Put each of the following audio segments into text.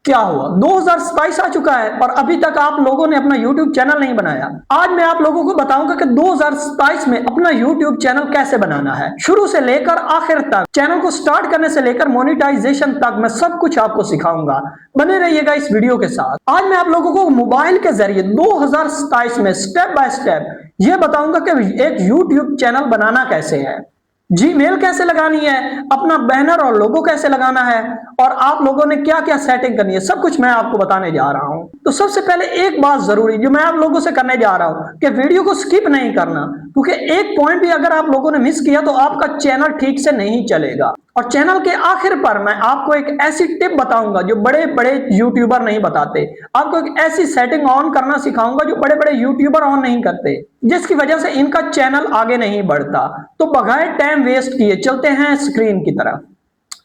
क्या हुआ, 2027 आ चुका है और अभी तक आप लोगों ने अपना YouTube चैनल नहीं बनाया। आज मैं आप लोगों को बताऊंगा कि 2027 में अपना YouTube चैनल कैसे बनाना है, शुरू से लेकर आखिर तक। चैनल को स्टार्ट करने से लेकर मोनेटाइजेशन तक मैं सब कुछ आपको सिखाऊंगा। बने रहिएगा इस वीडियो के साथ। आज मैं आप लोगों को मोबाइल के जरिए 2027 में स्टेप बाय स्टेप ये बताऊंगा कि एक YouTube चैनल बनाना कैसे है, जीमेल कैसे लगानी है, अपना बैनर और लोगो कैसे लगाना है, और आप लोगों ने क्या क्या सेटिंग करनी है, सब कुछ मैं आपको बताने जा रहा हूं। तो सबसे पहले एक बात जरूरी जो मैं आप लोगों से करने जा रहा हूं कि वीडियो को स्किप नहीं करना, क्योंकि एक पॉइंट भी अगर आप लोगों ने मिस किया तो आपका चैनल ठीक से नहीं चलेगा। और चैनल के आखिर पर मैं आपको एक ऐसी टिप बताऊंगा जो बड़े बड़े यूट्यूबर नहीं बताते। आपको एक ऐसी सेटिंग ऑन करना सिखाऊंगा जो बड़े बड़े यूट्यूबर ऑन नहीं करते, जिसकी वजह से इनका चैनल आगे नहीं बढ़ता। तो बगैर टाइम वेस्ट किए चलते हैं स्क्रीन की तरफ।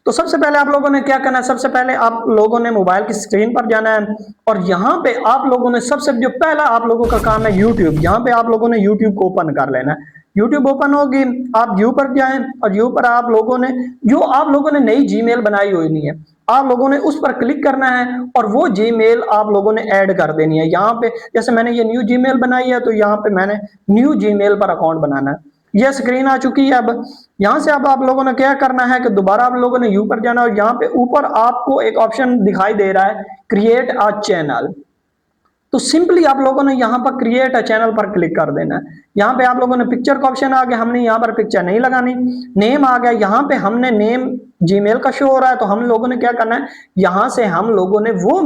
तो सबसे पहले आप लोगों ने क्या करना है, सबसे पहले आप लोगों ने मोबाइल की स्क्रीन पर जाना है और यहाँ पे आप लोगों ने सबसे जो पहला आप लोगों का काम है यूट्यूब। यहाँ पे आप लोगों ने यूट्यूब को ओपन कर लेना है। यूट्यूब ओपन होगी, आप व्यू पर जाएं और व्यू पर आप लोगों ने जो आप लोगों ने नई जीमेल बनाई हुई नहीं है, आप लोगों ने उस पर क्लिक करना है और वो जीमेल आप लोगों ने ऐड कर देनी है। यहाँ पे जैसे मैंने ये न्यू जीमेल बनाई है तो यहाँ पे मैंने न्यू जीमेल पर अकाउंट बनाना है। यह स्क्रीन आ चुकी है। अब यहां से अब आप लोगों ने क्या करना है कि दोबारा आप लोगों ने यू पर जाना और यहाँ पे ऊपर आपको एक ऑप्शन दिखाई दे रहा है क्रिएट अ चैनल। तो सिंपली आप लोगों ने यहाँ पर क्रिएट अ चैनल पर क्लिक कर देना है। यहाँ पे आप लोगों ने पिक्चर का ऑप्शन आ गया, हमने यहाँ पर पिक्चर नहीं लगानी। नेम आ गया, यहाँ पे हमने नेम जीमेल का शो हो रहा है तो हम लोगों ने क्या करना है, यहाँ से हम लोगों ने वो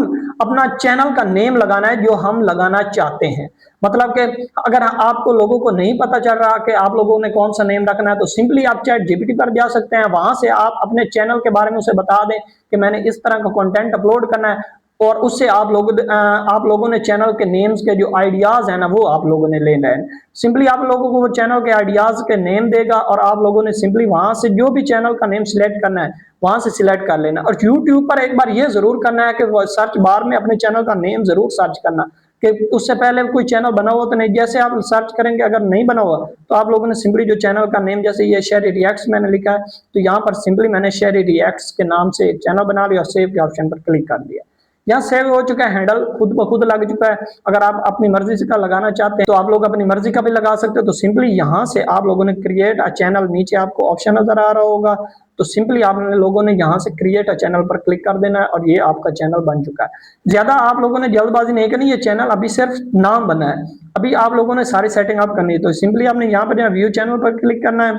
अपना चैनल का नेम लगाना है जो हम लगाना चाहते हैं। मतलब कि अगर आपको लोगों को नहीं पता चल रहा कि आप लोगों ने कौन सा नेम रखना है तो सिंपली आप चैट जीपीटी पर जा सकते हैं। वहां से आप अपने चैनल के बारे में उसे बता दें कि मैंने इस तरह का कंटेंट अपलोड करना है और उससे आप लोगों ने चैनल के नेम्स के जो आइडियाज है ना वो आप लोगों ने लेना है। सिंपली आप लोगों को वो चैनल के आइडियाज के नेम देगा और आप लोगों ने सिंपली वहां से जो भी चैनल का नेम सिलेक्ट करना है वहां से सिलेक्ट कर लेना। और यूट्यूब पर एक बार ये जरूर करना है कि सर्च बार में अपने चैनल का नेम जरूर सर्च करना, कि उससे पहले कोई चैनल बना हुआ तो नहीं। जैसे आप सर्च करेंगे अगर नहीं बना हुआ तो आप लोगों ने सिंपली जो चैनल का नेम, जैसे ये शेरी रिएक्ट्स मैंने लिखा है तो यहाँ पर सिंपली मैंने शेरी रिएक्ट्स के नाम से एक चैनल बना लिया और सेव के ऑप्शन पर क्लिक कर दिया। यहाँ सेव हो चुका है, हैंडल खुद ब खुद लग चुका है। अगर आप अपनी मर्जी से का लगाना चाहते हैं तो आप लोग अपनी मर्जी का भी लगा सकते हो। तो सिंपली यहाँ से आप लोगों ने क्रिएट अ चैनल, नीचे आपको ऑप्शन नजर आ रहा होगा तो सिंपली आप लोगों ने यहाँ से क्रिएट अ चैनल पर क्लिक कर देना है और ये आपका चैनल बन चुका है। ज्यादा आप लोगों ने जल्दबाजी नहीं करनी, ये चैनल अभी सिर्फ नाम बना है, अभी आप लोगों ने सारी सेटिंग आप करनी है। तो सिंपली आपने यहाँ पर व्यू चैनल पर क्लिक करना है।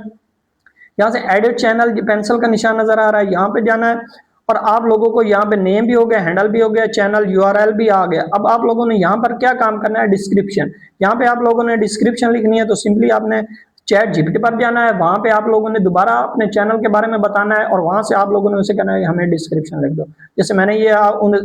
यहाँ से एडिट चैनल पेंसिल का निशान नजर आ रहा है, यहाँ पे जाना है और आप लोगों को यहाँ पे नेम भी हो गया, हैंडल भी हो गया, चैनल यूआरएल भी आ गया। अब आप लोगों ने यहाँ पर क्या काम करना है, डिस्क्रिप्शन। यहाँ पे आप लोगों ने डिस्क्रिप्शन लिखनी है तो सिंपली आपने चैट जीपीटी पर जाना है, वहां पे आप लोगों ने दोबारा अपने चैनल के बारे में बताना है और वहां से आप लोगों ने उसे कहना है हमें डिस्क्रिप्शन लिख दो। जैसे मैंने ये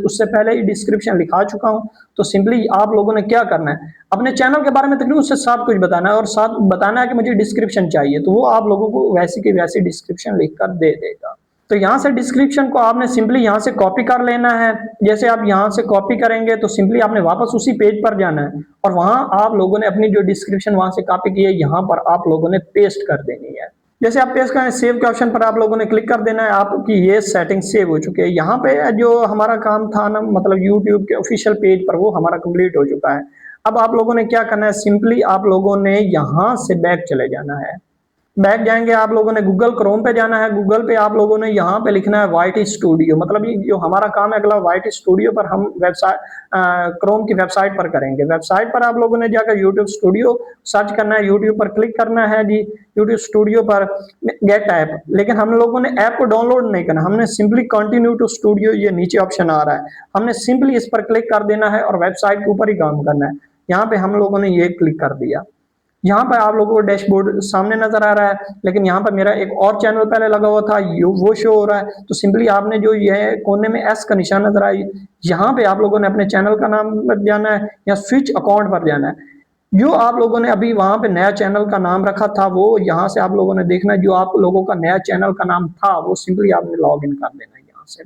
उससे पहले ही डिस्क्रिप्शन लिखा चुका हूँ। तो सिंपली आप लोगों ने क्या करना है, अपने चैनल के बारे में तकरीबन उससे सब कुछ बताना है और साथ बताना है कि मुझे डिस्क्रिप्शन चाहिए, तो वो आप लोगों को वैसी की वैसी डिस्क्रिप्शन लिखकर दे देगा। तो यहाँ से डिस्क्रिप्शन को आपने सिंपली यहाँ से कॉपी कर लेना है। जैसे आप यहाँ से कॉपी करेंगे तो सिंपली आपने वापस उसी पेज पर जाना है और वहां आप लोगों ने अपनी जो डिस्क्रिप्शन वहां से कॉपी की है यहाँ पर आप लोगों ने पेस्ट कर देनी है। जैसे आप पेस्ट करें, सेव के ऑप्शन पर आप लोगों ने क्लिक कर देना है। आपकी ये सेटिंग सेव हो चुकी है। यहाँ पे जो हमारा काम था ना, मतलब यूट्यूब के ऑफिशियल पेज पर, वो हमारा कंप्लीट हो चुका है। अब आप लोगों ने क्या करना है, सिंपली आप लोगों ने यहाँ से बैक चले जाना है। बैक जाएंगे, आप लोगों ने गूगल क्रोम पे जाना है। गूगल पे आप लोगों ने यहाँ पे लिखना है वाईटी स्टूडियो, मतलब ये जो हमारा काम है अगला वाईटी स्टूडियो पर हम वेबसाइट क्रोम की वेबसाइट पर करेंगे। वेबसाइट पर आप लोगों ने जाकर यूट्यूब स्टूडियो सर्च करना है, यूट्यूब पर क्लिक करना है जी, यूट्यूब स्टूडियो पर गेट ऐप। लेकिन हम लोगों ने ऐप को डाउनलोड नहीं करना, हमने सिंपली कंटिन्यू टू स्टूडियो, ये नीचे ऑप्शन आ रहा है, हमने सिंपली इस पर क्लिक कर देना है और वेबसाइट के ऊपर ही काम करना है। यहाँ पे हम लोगों ने ये क्लिक कर दिया। यहाँ पर आप लोगों को डैशबोर्ड सामने नजर आ रहा है, लेकिन यहाँ पर मेरा एक और चैनल पहले लगा हुआ था वो शो हो रहा है। तो सिंपली आपने जो ये कोने में एस का निशान नजर आई, यहाँ पे आप लोगों ने अपने चैनल का नाम पर जाना है या स्विच अकाउंट पर जाना है। जो आप लोगों ने अभी वहां पे नया चैनल का नाम रखा था वो यहाँ से आप लोगों ने देखना है। जो आप लोगों का नया चैनल का नाम था वो सिंपली आपने लॉग इन कर देना है। यहाँ से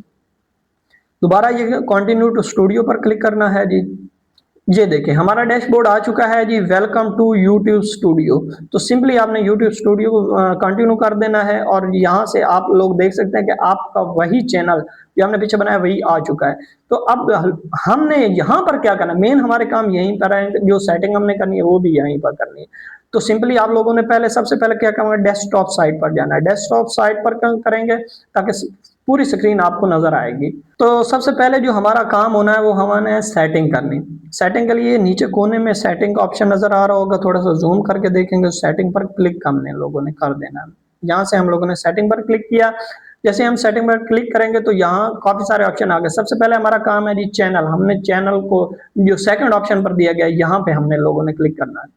दोबारा ये कंटिन्यू टू स्टूडियो पर क्लिक करना है जी। ये देखिए हमारा डैशबोर्ड आ चुका है जी, वेलकम टू यूट्यूब स्टूडियो। तो सिंपली आपने यूट्यूब स्टूडियो को कंटिन्यू कर देना है और यहाँ से आप लोग देख सकते हैं कि आपका वही चैनल जो हमने पीछे बनाया वही आ चुका है। तो अब हमने यहाँ पर क्या करना है, मेन हमारे काम यहीं पर है, जो सेटिंग हमने करनी है वो भी यहीं पर करनी है। तो सिंपली आप लोगों ने पहले सबसे पहले क्या करना है, डेस्कटॉप साइट पर जाना है। डेस्कटॉप साइट पर करेंगे ताकि पूरी स्क्रीन आपको नजर आएगी। तो सबसे पहले जो हमारा काम होना है वो हमारे सेटिंग करनी। सेटिंग के लिए नीचे कोने में सेटिंग का ऑप्शन नजर आ रहा होगा, थोड़ा सा जूम करके देखेंगे, सेटिंग पर क्लिक हमने लोगों ने कर देना है। यहाँ से हम लोगों ने सेटिंग पर क्लिक किया। जैसे हम सेटिंग पर क्लिक करेंगे तो यहाँ काफी सारे ऑप्शन आ गए। सबसे पहले हमारा काम है जी चैनल। हमने चैनल को जो सेकंड ऑप्शन पर दिया गया है यहाँ पे हमने लोगों ने क्लिक करना है।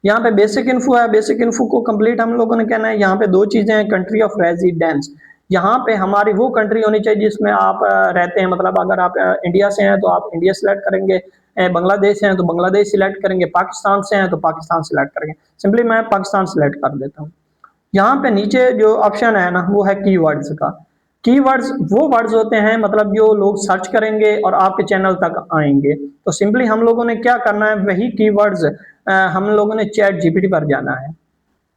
यहाँ पे बेसिक इन्फो है, बेसिक इन्फो को कंप्लीट हम लोगों ने कहना है। यहाँ पे दो चीजें हैं, कंट्री ऑफ रेजिडेंस। यहाँ पे हमारी वो कंट्री होनी चाहिए जिसमें आप रहते हैं, मतलब अगर आप इंडिया से हैं तो आप इंडिया सिलेक्ट करेंगे, बांग्लादेश से हैं तो बांग्लादेश सिलेक्ट करेंगे, पाकिस्तान से हैं तो पाकिस्तान सिलेक्ट करेंगे। सिंपली मैं पाकिस्तान सिलेक्ट कर देता हूँ। यहाँ पे नीचे जो ऑप्शन है ना वो है कीवर्ड्स का। कीवर्ड्स वो वर्ड्स होते हैं मतलब जो लोग सर्च करेंगे और आपके चैनल तक आएंगे। तो सिंपली हम लोगों ने क्या करना है, वही कीवर्ड्स हम लोगों ने चैट जीपीटी पर जाना है।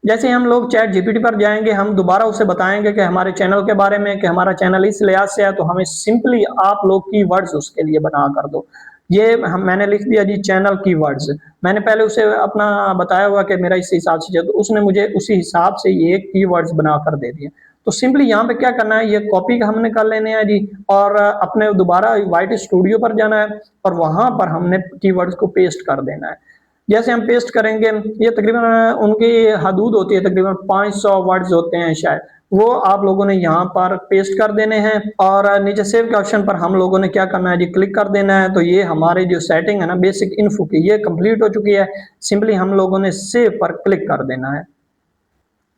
जैसे हम लोग चैट जीपीटी पर जाएंगे, हम दोबारा उसे बताएंगे कि हमारे चैनल के बारे में, कि हमारा चैनल इस लिहाज से है, तो हमें सिंपली आप लोग कीवर्ड्स उसके लिए बना कर दो। ये मैंने लिख दिया जी चैनल कीवर्ड्स। मैंने पहले उसे अपना बताया हुआ कि मेरा इस हिसाब से, तो उसने मुझे उसी हिसाब से ये कीवर्ड्स बना कर दे दिए। तो सिंपली यहाँ पे क्या करना है, ये कॉपी हमने कर लेने हैं जी, और अपने दोबारा वाइट स्टूडियो पर जाना है और वहां पर हमने कीवर्ड्स को पेस्ट कर देना है। जैसे हम पेस्ट करेंगे, ये तकरीबन उनकी हदूद होती है, तकरीबन 500 वर्ड्स होते हैं शायद, वो आप लोगों ने यहाँ पर पेस्ट कर देने हैं। और नीचे सेव के ऑप्शन पर हम लोगों ने क्या करना है जी, क्लिक कर देना है। तो ये हमारी जो सेटिंग है ना बेसिक इन्फो की, ये कंप्लीट हो चुकी है। सिंपली हम लोगों ने सेव पर क्लिक कर देना है।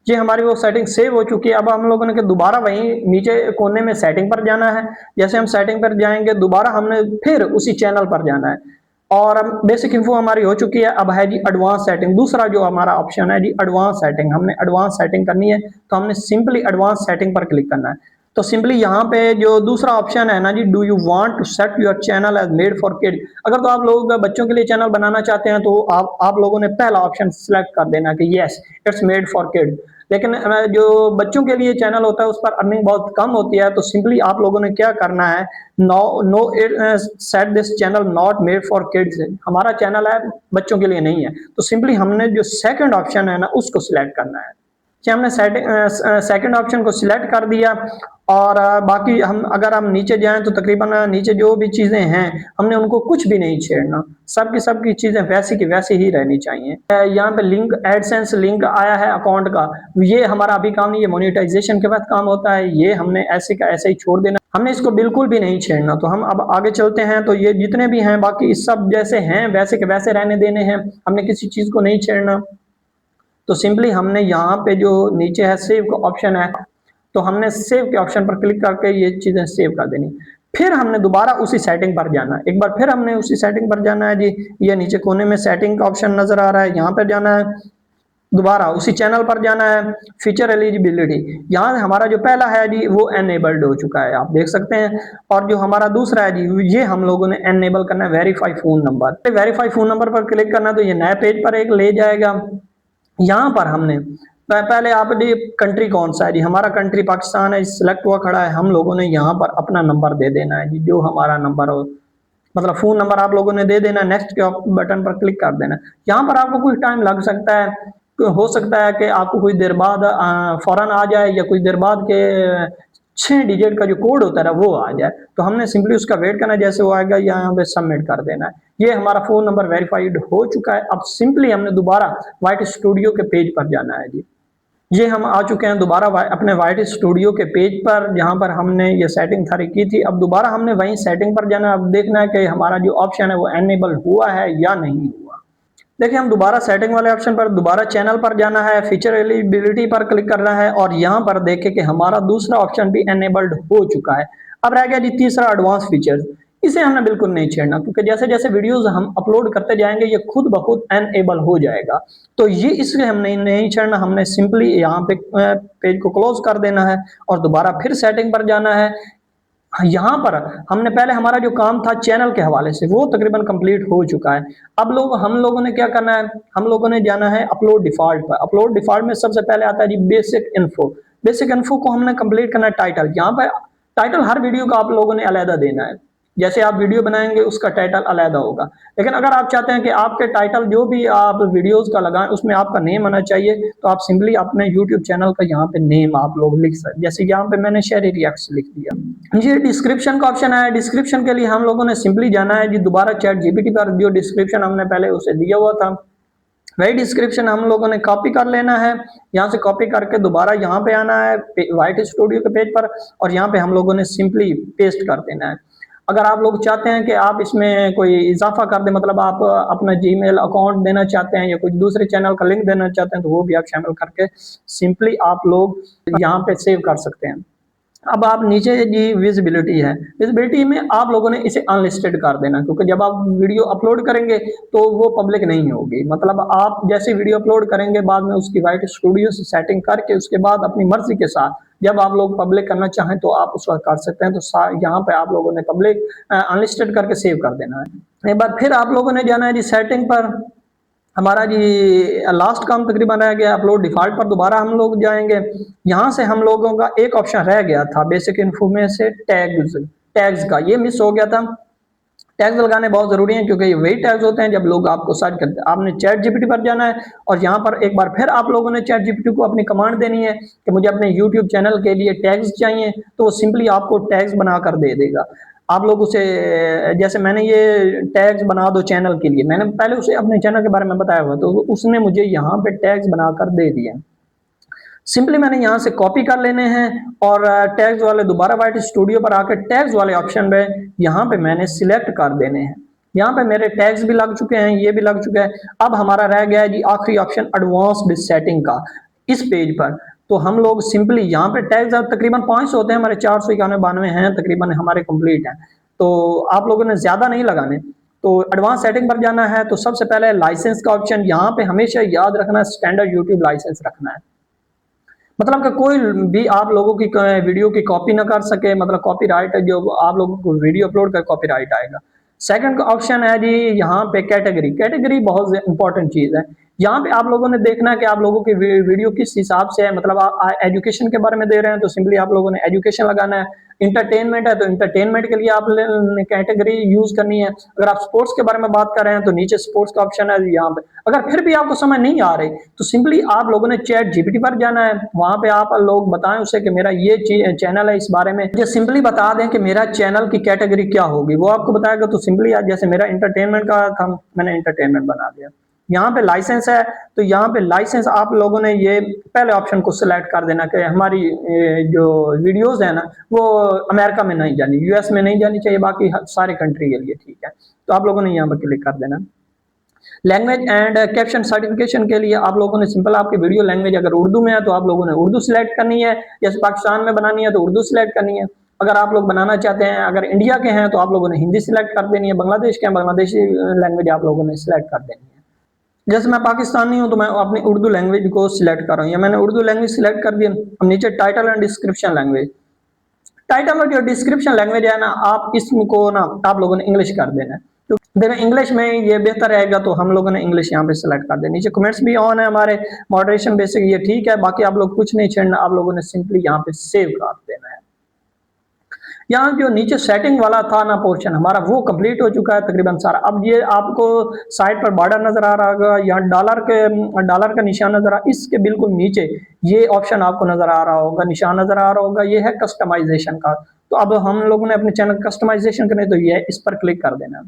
ये हमारी वो सेटिंग सेव हो चुकी है। अब हम लोगों ने दोबारा वहीं नीचे कोने में सेटिंग पर जाना है। जैसे हम सेटिंग पर जाएंगे, दोबारा हमने फिर उसी चैनल पर जाना है और बेसिक इन्फो हमारी हो चुकी है। अब है जी एडवांस सेटिंग, दूसरा जो हमारा ऑप्शन है जी एडवांस सेटिंग। हमने एडवांस सेटिंग करनी है, तो हमने सिंपली एडवांस सेटिंग पर क्लिक करना है। तो सिंपली यहाँ पे जो दूसरा ऑप्शन है ना जी, do you want to set your channel as made for kid. अगर तो आप लोग बच्चों के लिए चैनल बनाना चाहते हैं तो आप लोगों ने पहला ऑप्शन सिलेक्ट कर देना कि yes it's made for kid. लेकिन जो बच्चों के लिए चैनल होता है उस पर अर्निंग बहुत कम होती है, तो सिंपली आप लोगों ने क्या करना है, no set this channel not made for kids. हमारा चैनल है बच्चों के लिए नहीं है, तो सिंपली हमने जो सेकंड ऑप्शन है ना उसको सिलेक्ट करना है। कि हमने सेकंड ऑप्शन को सिलेक्ट कर दिया और बाकी हम अगर हम नीचे जाएं तो तकरीबन नीचे जो भी चीजें हैं हमने उनको कुछ भी नहीं छेड़ना, सबकी चीजें वैसी की वैसी ही रहनी चाहिए। यहाँ पे लिंक एडसेंस लिंक आया है अकाउंट का, ये हमारा अभी काम नहीं, ये मोनेटाइजेशन के बाद काम होता है। ये हमने ऐसे का ऐसे ही छोड़ देना, हमने इसको बिल्कुल भी नहीं छेड़ना। तो हम अब आगे चलते हैं। तो ये जितने भी हैं बाकी सब जैसे हैं वैसे के वैसे रहने देने हैं, हमने किसी चीज को नहीं छेड़ना। तो सिंपली हमने यहाँ पे जो नीचे है सेव का ऑप्शन है, तो हमने सेव के ऑप्शन पर क्लिक करके ये चीजें सेव कर देनी। फिर हमने दोबारा उसी सेटिंग पर जाना है, एक बार फिर हमने उसी सेटिंग पर जाना है जी। ये नीचे कोने में सेटिंग का ऑप्शन नजर आ रहा है, यहाँ पर जाना है, दोबारा उसी चैनल पर जाना है। फीचर एलिजिबिलिटी, यहाँ हमारा जो पहला है जी वो एनेबल्ड हो चुका है, आप देख सकते हैं। और जो हमारा दूसरा है जी ये हम लोगों ने एनेबल करना है, verify phone number. Verify phone number पर क्लिक करना है तो ये नए पेज पर एक ले जाएगा। यहाँ पर हमने पहले आप जी कंट्री कौन सा है जी, हमारा कंट्री पाकिस्तान है, सिलेक्ट हुआ खड़ा है। हम लोगों ने यहाँ पर अपना नंबर दे देना है जी, जो हमारा नंबर हो, मतलब फोन नंबर आप लोगों ने दे देना। नेक्स्ट के बटन पर क्लिक कर देना। यहाँ पर आपको कुछ टाइम लग सकता है, हो सकता है कि आपको कुछ देर बाद फौरन आ जाए, या कुछ देर बाद के 6 डिजिट का जो कोड होता है वो आ जाए। तो हमने सिंपली उसका वेट करना है, जैसे वो आएगा यहाँ पे सबमिट कर देना है। ये हमारा फोन नंबर वेरीफाइड हो चुका है। अब सिंपली हमने दोबारा वाइट स्टूडियो के पेज पर जाना है जी। ये हम आ चुके हैं दोबारा अपने वाइट स्टूडियो के पेज पर, जहां पर हमने ये सेटिंग सारी की थी। अब दोबारा हमने वही सेटिंग पर जाना है। अब देखना है कि हमारा जो ऑप्शन है वो एनेबल हुआ है या नहीं हुआ। देखिए हम दोबारा सेटिंग वाले ऑप्शन पर दोबारा चैनल पर जाना है, फीचर एलिजिबिलिटी पर क्लिक करना है और यहाँ पर देखें कि हमारा दूसरा ऑप्शन भी एनेबल्ड हो चुका है। अब रह गया जी तीसरा एडवांस फीचर्स। इसे हमने बिल्कुल नहीं छेड़ना, क्योंकि जैसे जैसे वीडियोस हम अपलोड करते जाएंगे ये खुद ब खुद एनेबल हो जाएगा। तो ये इसलिए हमने नहीं छेड़ना, हमने सिंपली यहाँ पे पेज को क्लोज कर देना है और दोबारा फिर सेटिंग पर जाना है। हाँ, यहाँ पर हमने पहले हमारा जो काम था चैनल के हवाले से वो तकरीबन कंप्लीट हो चुका है। अब हम लोगों ने क्या करना है, हम लोगों ने जाना है अपलोड डिफ़ॉल्ट पर। अपलोड डिफ़ॉल्ट में सबसे पहले आता है जी बेसिक इन्फो। बेसिक इन्फो को हमने कंप्लीट करना है टाइटल। यहाँ पे टाइटल हर वीडियो का आप लोगों ने अलहदा देना है। जैसे आप वीडियो बनाएंगे उसका टाइटल अलहदा होगा। लेकिन अगर आप चाहते हैं कि आपके टाइटल जो भी आप वीडियोस का लगाएं उसमें आपका नेम आना चाहिए, तो आप सिंपली अपने यूट्यूब चैनल का यहाँ पे नेम आप लोग लिख सकते। जैसे यहाँ पे मैंने शहरी रिएक्ट्स लिख दिया। ये डिस्क्रिप्शन का ऑप्शन है। डिस्क्रिप्शन के लिए हम लोगों ने सिंपली जाना है जी दोबारा चैट जीपीटी पर, जो डिस्क्रिप्शन हमने पहले उसे दिया हुआ था वही डिस्क्रिप्शन हम लोगों ने कॉपी कर लेना है। यहाँ से कॉपी करके दोबारा यहाँ पे आना है वाइट स्टूडियो के पेज पर, और यहाँ पे हम लोगों ने सिंपली पेस्ट कर देना है। अगर आप लोग चाहते हैं कि आप इसमें कोई इजाफा कर दें, मतलब आप अपना जीमेल अकाउंट देना चाहते हैं या कुछ दूसरे चैनल का लिंक देना चाहते हैं, तो वो भी आप शामिल करके सिंपली आप लोग यहाँ पे सेव कर सकते हैं। अब आप नीचे जी विजिबिलिटी है, विजिबिलिटी में आप लोगों ने इसे अनलिस्टेड कर देना, क्योंकि जब आप वीडियो अपलोड करेंगे तो वो पब्लिक नहीं होगी। मतलब आप जैसे वीडियो अपलोड करेंगे बाद में उसकी वाइट स्टूडियो से सेटिंग करके उसके बाद अपनी मर्जी के साथ जब आप लोग पब्लिक करना चाहें तो आप उस वक्त कर सकते हैं। तो यहाँ पे आप लोगों ने पब्लिक अनलिस्टेड करके सेव कर देना है। एक बार फिर आप लोगों ने जाना है जी सेटिंग पर। हमारा जी लास्ट काम तकरीबन रह गया अपलोड डिफॉल्ट पर, दोबारा हम लोग जाएंगे। यहाँ से हम लोगों का एक ऑप्शन रह गया था बेसिक इन्फो में से टैग्स, टैग्स का ये मिस हो गया था। टैग्स लगाने बहुत जरूरी है क्योंकि ये वही टैग्स होते हैं जब लोग आपको सर्च करते हैं। आपने चैट जीपीटी पर जाना है और यहाँ पर एक बार फिर आप लोगों ने चैट जीपीटी को अपनी कमांड देनी है कि मुझे अपने यूट्यूब चैनल के लिए टैग्स चाहिए, तो वो सिंपली आपको टैग्स बनाकर दे देगा। आप लोग उसे, जैसे मैंने ये टैग्स बना दो चैनल के लिए, मैंने पहले उसे अपने चैनल के बारे में बताया हुआ, तो उसने मुझे यहाँ पे टैग्स बनाकर दे दिए। सिंपली मैंने यहाँ से कॉपी कर लेने हैं और टैग्स वाले दोबारा वाइट स्टूडियो पर आकर टैग्स वाले ऑप्शन पे यहाँ पे मैंने सिलेक्ट कर देने हैं। यहाँ पे मेरे टैग्स भी लग चुके हैं, ये भी लग चुका है। अब हमारा रह गया है जी आखिरी ऑप्शन एडवांस्ड सेटिंग का इस पेज पर। तो हम लोग सिंपली यहाँ पे टैग्स तकरीबन 500 होते हैं, हमारे 491 हैं तकरीबन हमारे कंप्लीट हैं। तो आप लोगों ने ज्यादा नहीं लगाने। तो एडवांस सेटिंग पर जाना है तो सबसे पहले लाइसेंस का ऑप्शन, यहाँ पे हमेशा याद रखना स्टैंडर्ड यूट्यूब लाइसेंस रखना है। मतलब कि कोई भी आप लोगों की वीडियो की कॉपी ना कर सके, मतलब कॉपीराइट जो आप लोगों को वीडियो अपलोड कर कॉपीराइट आएगा। सेकंड ऑप्शन है जी यहाँ पे कैटेगरी। कैटेगरी बहुत इंपॉर्टेंट चीज है। यहाँ पे आप लोगों ने देखना है कि आप लोगों की वीडियो किस हिसाब से है। मतलब आप एजुकेशन के बारे में दे रहे हैं तो सिंपली आप लोगों ने एजुकेशन लगाना है। इंटरटेनमेंट है तो इंटरटेनमेंट के लिए आप कैटेगरी यूज करनी है। अगर आप स्पोर्ट्स के बारे में बात कर रहे हैं तो नीचे स्पोर्ट्स का ऑप्शन है यहाँ पे। अगर फिर भी आपको समझ नहीं आ रही तो सिंपली आप लोगों ने चैट जीपीटी पर जाना है, वहां पे आप लोग बताएं उसे कि मेरा ये चैनल है, इस बारे में मुझे सिंपली बता दें कि मेरा चैनल की कैटेगरी क्या होगी, वो आपको बताएगा। तो सिंपली जैसे मेरा इंटरटेनमेंट का था, मैंने इंटरटेनमेंट बना दिया। यहाँ पे लाइसेंस है तो यहाँ पे लाइसेंस आप लोगों ने ये पहले ऑप्शन को सिलेक्ट कर देना कि हमारी जो वीडियोस है ना वो अमेरिका में नहीं जानी, यूएस में नहीं जानी चाहिए, बाकी सारे कंट्री के लिए ठीक है। तो आप लोगों ने यहाँ पर क्लिक कर देना। लैंग्वेज एंड कैप्शन सर्टिफिकेशन के लिए आप लोगों ने सिंपल आपकी वीडियो लैंग्वेज अगर उर्दू में है तो आप लोगों ने उर्दू सिलेक्ट करनी है, जैसे पाकिस्तान में बनानी है तो उर्दू सिलेक्ट करनी है। अगर आप लोग बनाना चाहते हैं, अगर इंडिया के हैं तो आप लोगों ने हिंदी सिलेक्ट कर देनी है, बांग्लादेश के हैं बांग्लादेशी लैंग्वेज आप लोगों ने सिलेक्ट कर देनी है। जैसे मैं पाकिस्तानी हूं तो मैं अपनी उर्दू लैंग्वेज को सिलेक्ट कर रहा हूँ, या मैंने उर्दू लैंग्वेज सिलेक्ट कर दिया। अब नीचे title and description language, title और जो डिस्क्रिप्शन लैंग्वेज है ना आप इसको ना आप लोगों ने इंग्लिश कर देना है। तो देखो इंग्लिश में ये बेहतर रहेगा तो हम लोगों ने इंग्लिश यहाँ पे सिलेक्ट कर देना। नीचे कमेंट्स भी ऑन है हमारे, मॉडरेशन बेसिक ये ठीक है, बाकी आप लोग कुछ नहीं छेड़ना, आप लोगों ने सिंपली यहाँ पे सेव कर देना है। यहाँ जो नीचे सेटिंग वाला था ना पोर्शन हमारा वो कंप्लीट हो चुका है तकरीबन सारा। अब ये आपको साइड पर बॉर्डर नजर आ रहा होगा, यहाँ डॉलर का निशान नजर आ, इसके बिल्कुल नीचे ये ऑप्शन आपको नजर आ रहा होगा, निशान नजर आ रहा होगा, ये है कस्टमाइजेशन का। तो अब हम लोगों ने अपने चैनल कस्टमाइजेशन करने तो ये इस पर क्लिक कर देना।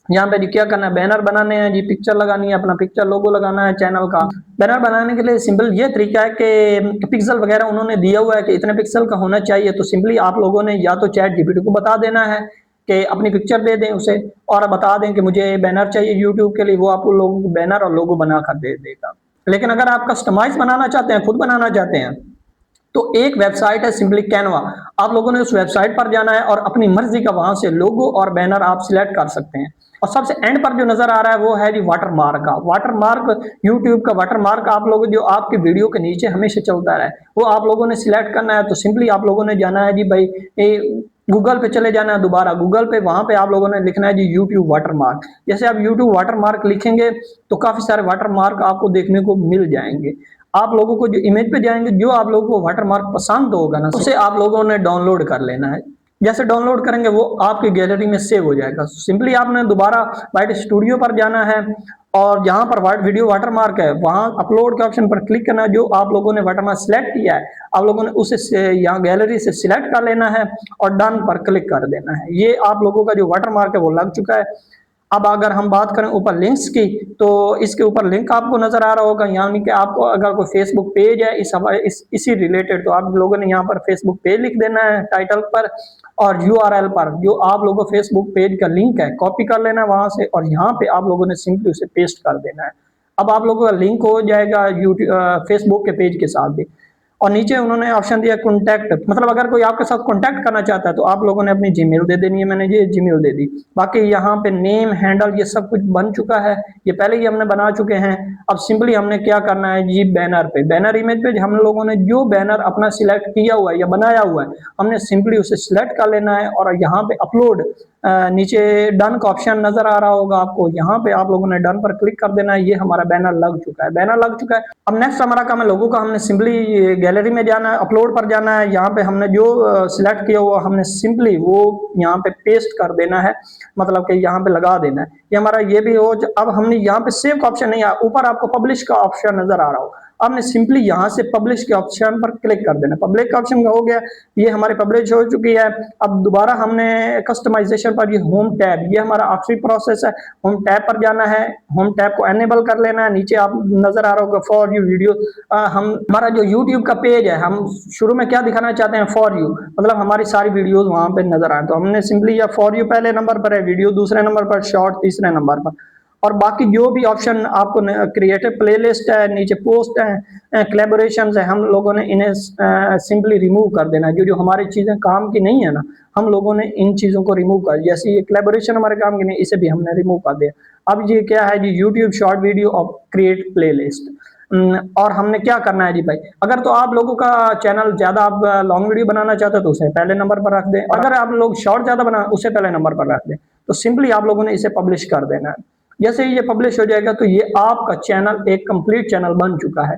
यहाँ पे जी क्या करना है, बैनर बनाने हैं जी, पिक्चर लगानी है, अपना पिक्चर लोगो लगाना है चैनल का। बैनर बनाने के लिए सिंपल ये तरीका है कि पिक्सल वगैरह उन्होंने दिया हुआ है कि इतने पिक्सल का होना चाहिए। तो सिंपली आप लोगों ने या तो चैट जीपीटी को बता देना है कि अपनी पिक्चर दे दें उसे और बता दें कि मुझे बैनर चाहिए यूट्यूब के लिए, वो आप लोगों को बैनर और लोगो बना कर दे देगा। लेकिन अगर आप कस्टमाइज बनाना चाहते हैं, खुद बनाना चाहते हैं, तो एक वेबसाइट है सिंपली कैनवा। आप लोगों ने उस वेबसाइट पर जाना है और अपनी मर्जी का वहां से लोगो और बैनर आप सिलेक्ट कर सकते हैं। और सबसे एंड पर जो नजर आ रहा है वो है जी वाटरमार्क का। वाटरमार्क यूट्यूब का वाटरमार्क आप लोग जो आपकी वीडियो के नीचे हमेशा चलता रहे वो आप लोगों ने सिलेक्ट करना है। तो सिंपली आप लोगों ने जाना है जी भाई गूगल पे चले जाना है दोबारा, गूगल पे वहां पे आप लोगों ने लिखना है जी यूट्यूब वाटरमार्क। जैसे आप यूट्यूब वाटरमार्क लिखेंगे तो काफी सारे वाटरमार्क आपको देखने को मिल जाएंगे। आप लोगों को जो इमेज पे जाएंगे, जो आप लोगों को वाटरमार्क पसंद होगा ना, उसे आप लोगों ने डाउनलोड कर लेना है। जैसे डाउनलोड करेंगे वो आपकी गैलरी में सेव हो जाएगा। सिंपली आपने दोबारा वाइट स्टूडियो पर जाना है और जहां पर वीडियो वाटरमार्क है वहां अपलोड के ऑप्शन पर क्लिक करना है। जो आप लोगों ने वाटरमार्क सिलेक्ट किया है आप लोगों ने उसे यहाँ गैलरी से सिलेक्ट कर लेना है और डन पर क्लिक कर देना है। ये आप लोगों का जो वाटरमार्क है वो लग चुका है। अब अगर हम बात करें ऊपर लिंक्स की, तो इसके ऊपर लिंक आपको नजर आ रहा होगा, यानी कि आपको अगर कोई फेसबुक पेज है इसी रिलेटेड, तो आप लोगों ने यहाँ पर फेसबुक पेज लिख देना है टाइटल पर, और यूआरएल पर जो आप लोगों को फेसबुक पेज का लिंक है कॉपी कर लेना है वहां से, और यहाँ पे आप लोगों ने सिंपली उसे पेस्ट कर देना है। अब आप लोगों का लिंक हो जाएगा यूट्यूब फेसबुक के पेज के साथ भी। और नीचे उन्होंने ऑप्शन दिया कॉन्टैक्ट, मतलब अगर कोई आपके साथ कॉन्टैक्ट करना चाहता है तो आप लोगों ने अपनी जीमेल दे देनी है। मैंने ये जीमेल दे दी। बाकी यहाँ पे नेम हैंडल ये सब कुछ बन चुका है, ये पहले ही हमने बना चुके हैं। अब सिंपली हमने क्या करना है जी, बैनर पे, बैनर इमेज पे हम लोगों ने जो बैनर अपना सिलेक्ट किया हुआ है या बनाया हुआ है हमने सिंपली उसे सिलेक्ट कर लेना है और यहाँ पे अपलोड नीचे डन का ऑप्शन नजर आ रहा होगा आपको, यहाँ पे आप लोगों ने डन पर क्लिक कर देना है। ये हमारा बैनर लग चुका है, बैनर लग चुका है। अब नेक्स्ट हमारा काम है लोगों का, हमने सिंपली गैलरी में जाना है, अपलोड पर जाना है। यहाँ पे हमने जो सिलेक्ट किया हुआ हमने सिंपली वो यहाँ पे पेस्ट कर देना है, मतलब कि यहाँ पे लगा देना है। ये हमारा ये भी हो। अब हमने यहाँ पे सेव का ऑप्शन नहीं आया, ऊपर आपको पब्लिश का ऑप्शन नजर आ रहा हो, आपने सिंपली यहाँ से पब्लिश के ऑप्शन पर क्लिक कर देना। पब्लिश का ऑप्शन हो गया, ये हमारे पब्लिश हो चुकी है। अब दोबारा हमने कस्टमाइजेशन पर, ये होम टैब, ये हमारा आखिरी प्रोसेस है। होम टैब पर जाना है, होम टैब को एनेबल कर लेना है। नीचे आप नजर आ रहा होगा फॉर यू वीडियो, हमारा जो यूट्यूब का पेज है, हम शुरू में क्या दिखाना चाहते हैं, फॉर यू, मतलब हमारी सारी वीडियोज वहां पे नजर आए। तो हमने सिंपली या फॉर यू पहले नंबर पर है, वीडियो दूसरे नंबर पर, शॉर्ट तीसरे नंबर पर, और बाकी जो भी ऑप्शन आपको क्रिएटिव प्लेलिस्ट है, नीचे पोस्ट है, कोलैबोरेशंस है, हम लोगों ने इन्हें सिंपली रिमूव कर देना है। जो हमारी चीजें काम की नहीं है ना, हम लोगों ने इन चीजों को रिमूव कर, जैसे ये कोलैबोरेशन हमारे काम की नहीं, इसे भी हमने रिमूव कर दिया। अब ये क्या है जी, यूट्यूब शॉर्ट वीडियो और क्रिएट प्लेलिस्ट। और हमने क्या करना है जी भाई, अगर तो आप लोगों का चैनल ज्यादा आप लॉन्ग वीडियो बनाना चाहते हो तो उसे पहले नंबर पर रख दें, अगर आप लोग शॉर्ट ज्यादा बना उसे पहले नंबर पर रख दें। तो सिंपली आप लोगों ने इसे पब्लिश कर देना है। जैसे ही ये पब्लिश हो जाएगा तो ये आपका चैनल एक कंप्लीट चैनल बन चुका है।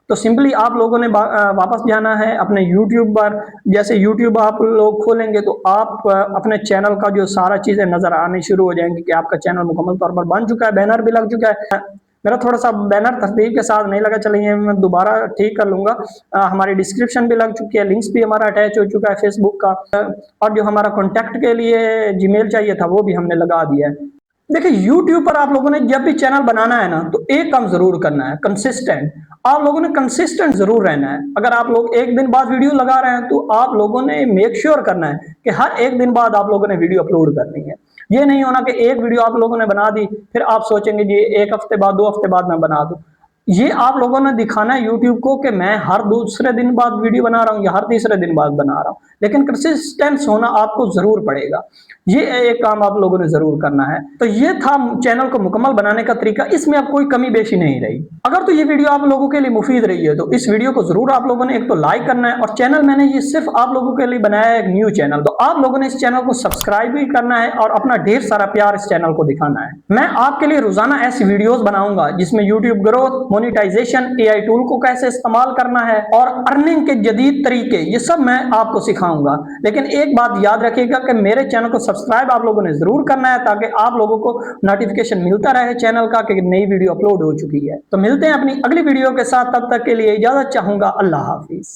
तो सिंपली आप लोगों ने वापस जाना है अपने YouTube पर। जैसे YouTube आप लोग खोलेंगे तो आप अपने चैनल का जो सारा चीजें नजर आनी शुरू हो जाएंगी कि आपका चैनल मुकम्मल तौर पर बन चुका है, बैनर भी लग चुका है। मेरा थोड़ा सा बैनर तरतीब के साथ नहीं लगा, चलिए मैं दोबारा ठीक कर लूंगा। हमारी डिस्क्रिप्शन भी लग चुकी है, लिंक्स भी हमारा अटैच हो चुका है फेसबुक का, और जो हमारा कॉन्टैक्ट के लिए जीमेल चाहिए था वो भी हमने लगा दिया है। देखिए YouTube पर आप लोगों ने जब भी चैनल बनाना है ना, तो एक काम जरूर करना है, कंसिस्टेंट। आप लोगों ने कंसिस्टेंट जरूर रहना है। अगर आप लोग एक दिन बाद वीडियो लगा रहे हैं तो आप लोगों ने मेक श्योर करना है कि हर एक दिन बाद आप लोगों ने वीडियो अपलोड करनी है। ये नहीं होना कि एक वीडियो आप लोगों ने बना दी फिर आप सोचेंगे जी एक हफ्ते बाद 2 हफ्ते बाद मैं बना दूं। ये आप लोगों ने दिखाना है YouTube को कि मैं हर दूसरे दिन बाद वीडियो बना रहा हूं या हर तीसरे दिन बाद बना रहा हूं, लेकिन कंसिस्टेंस होना आपको जरूर पड़ेगा। ये एक काम आप लोगों ने जरूर करना है। तो ये था चैनल को मुकम्मल बनाने का तरीका, इसमें अब कोई कमी बेशी नहीं रही। अगर तो ये वीडियो आप लोगों के लिए मुफीद रही है तो इस वीडियो को जरूर आप लोगों ने एक तो लाइक करना है, और चैनल मैंने ये सिर्फ आप लोगों के लिए बनाया है, एक न्यू चैनल, तो आप लोगों ने इस चैनल को सब्सक्राइब भी करना है और अपना ढेर सारा प्यार इस चैनल को दिखाना है। मैं आपके लिए रोजाना ऐसी वीडियोस बनाऊंगा जिसमें YouTube growth, monetisation, AI tool को कैसे इस्तेमाल करना है और अर्निंग के जदीद तरीके, ये सब मैं आपको सिखाऊंगा। लेकिन एक बात याद रखिएगा कि मेरे चैनल को सब्सक्राइब आप लोगों ने जरूर करना है ताकि आप लोगों को नोटिफिकेशन मिलता रहे चैनल का कि नई वीडियो अपलोड हो चुकी है। तो मिलते हैं अपनी अगली वीडियो के साथ, तब तक के लिए इजाजत चाहूंगा। अल्लाह हाफिज।